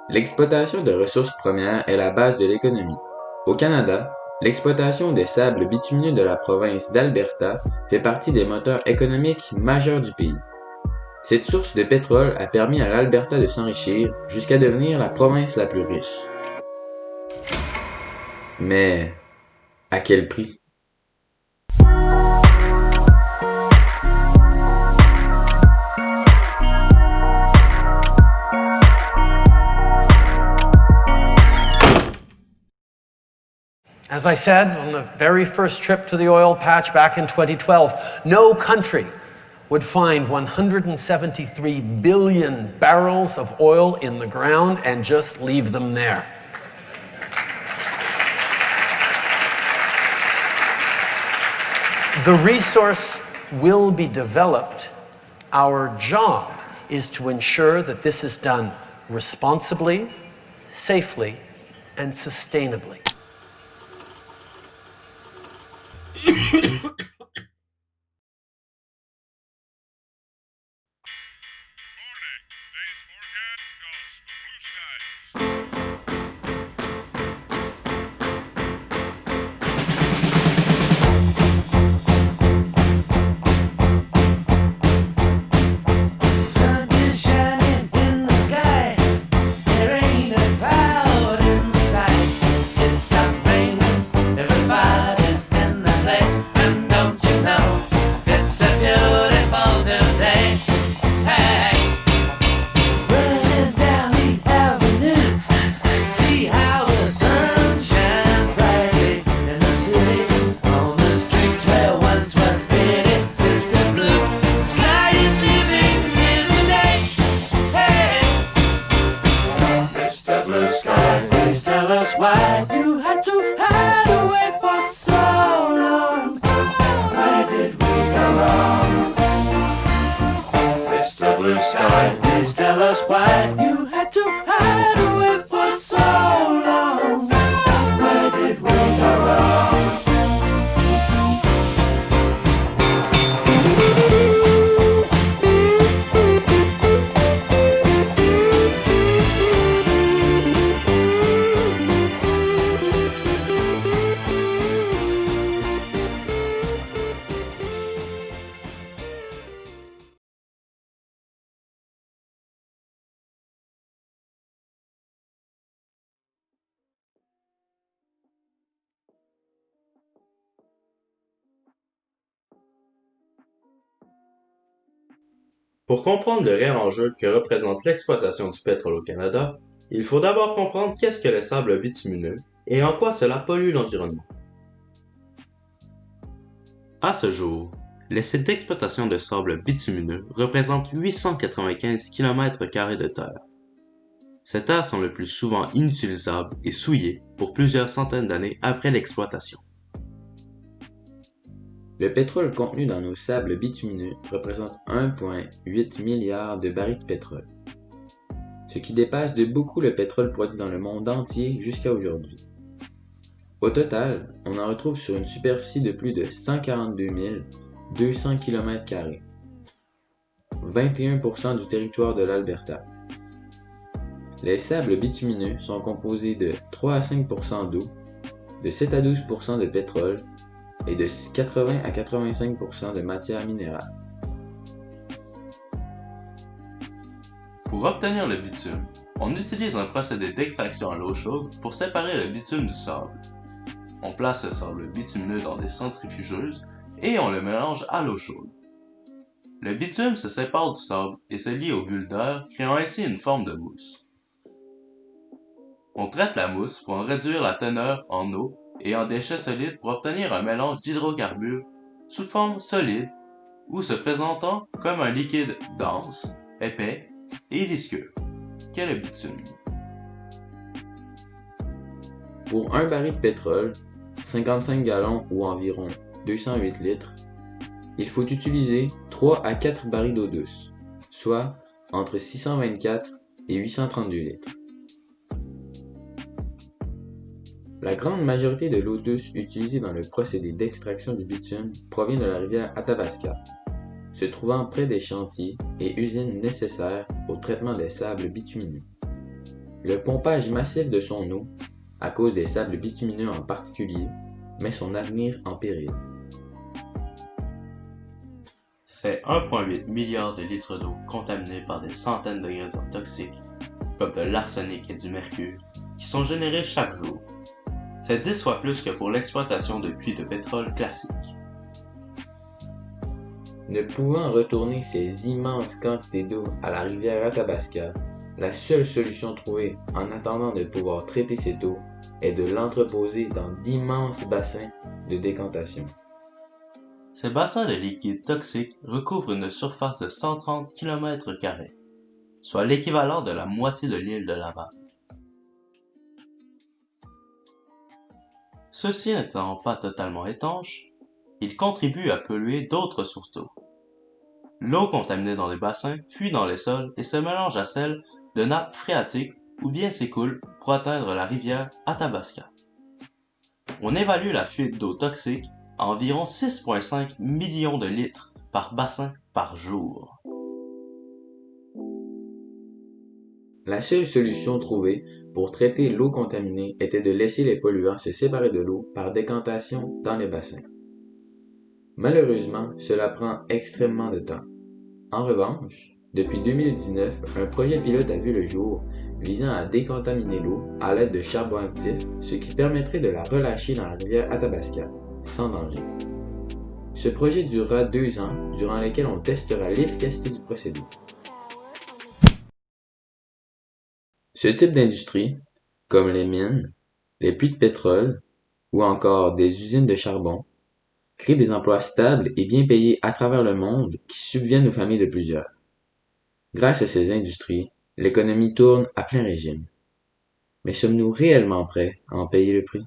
L'exploitation de ressources premières est la base de l'économie. Au Canada, l'exploitation des sables bitumineux de la province d'Alberta fait partie des moteurs économiques majeurs du pays. Cette source de pétrole a permis à l'Alberta de s'enrichir jusqu'à devenir la province la plus riche. Mais à quel prix? As I said on the very first trip to the oil patch back in 2012, no country would find 173 billion barrels of oil in the ground and just leave them there. The resource will be developed. Our job is to ensure that this is done responsibly, safely, and sustainably. Why you had to hide away for so long? Where did we go wrong? Mr. Blue Sky, please tell us why you had to hide away for so long. Where did we go wrong? Pour comprendre le réel enjeu que représente l'exploitation du pétrole au Canada, il faut d'abord comprendre qu'est-ce que les sables bitumineux et en quoi cela pollue l'environnement. À ce jour, les sites d'exploitation de sable bitumineux représentent 895 km² de terre. Ces terres sont le plus souvent inutilisables et souillées pour plusieurs centaines d'années après l'exploitation. Le pétrole contenu dans nos sables bitumineux représente 1,8 milliard de barils de pétrole, ce qui dépasse de beaucoup le pétrole produit dans le monde entier jusqu'à aujourd'hui. Au total, on en retrouve sur une superficie de plus de 142 200 km², 21% du territoire de l'Alberta. Les sables bitumineux sont composés de 3 à 5% d'eau, de 7 à 12% de pétrole et de 80 à 85% de matière minérale. Pour obtenir le bitume, on utilise un procédé d'extraction à l'eau chaude pour séparer le bitume du sable. On place le sable bitumineux dans des centrifugeuses et on le mélange à l'eau chaude. Le bitume se sépare du sable et se lie aux bulles d'air, créant ainsi une forme de mousse. On traite la mousse pour en réduire la teneur en eau et en déchets solides pour obtenir un mélange d'hydrocarbures sous forme solide ou se présentant comme un liquide dense, épais et visqueux, qu'est le bitume. Pour un baril de pétrole, 55 gallons ou environ 208 litres, il faut utiliser 3 à 4 barils d'eau douce, soit entre 624 et 832 litres. La grande majorité de l'eau douce utilisée dans le procédé d'extraction du bitume provient de la rivière Athabasca. se trouvant près des chantiers et usines nécessaires au traitement des sables bitumineux. Le pompage massif de son eau, à cause des sables bitumineux en particulier, met son avenir en péril. C'est 1,8 milliard de litres d'eau contaminés par des centaines d'ingrédients toxiques, comme de l'arsenic et du mercure, qui sont générés chaque jour. C'est 10 fois plus que pour l'exploitation de puits de pétrole classiques. Ne pouvant retourner ces immenses quantités d'eau à la rivière Athabasca, la seule solution trouvée en attendant de pouvoir traiter cette eau est de l'entreposer dans d'immenses bassins de décantation. Ces bassins de liquide toxique recouvrent une surface de 130 km², soit l'équivalent de la moitié de l'île de Laval. Ceux-ci n'étant pas totalement étanches, ils contribuent à polluer d'autres sources d'eau. L'eau contaminée dans les bassins fuit dans les sols et se mélange à celle de nappes phréatiques ou bien s'écoule pour atteindre la rivière Athabasca. On évalue la fuite d'eau toxique à environ 6,5 millions de litres par bassin par jour. La seule solution trouvée pour traiter l'eau contaminée était de laisser les polluants se séparer de l'eau par décantation dans les bassins. Malheureusement, cela prend extrêmement de temps. En revanche, depuis 2019, un projet pilote a vu le jour visant à décontaminer l'eau à l'aide de charbon actif, ce qui permettrait de la relâcher dans la rivière Athabasca, sans danger. Ce projet durera 2 ans, durant lesquels on testera l'efficacité du procédé. Ce type d'industrie, comme les mines, les puits de pétrole ou encore des usines de charbon, crée des emplois stables et bien payés à travers le monde qui subviennent aux familles de plusieurs. Grâce à ces industries, l'économie tourne à plein régime. Mais sommes-nous réellement prêts à en payer le prix?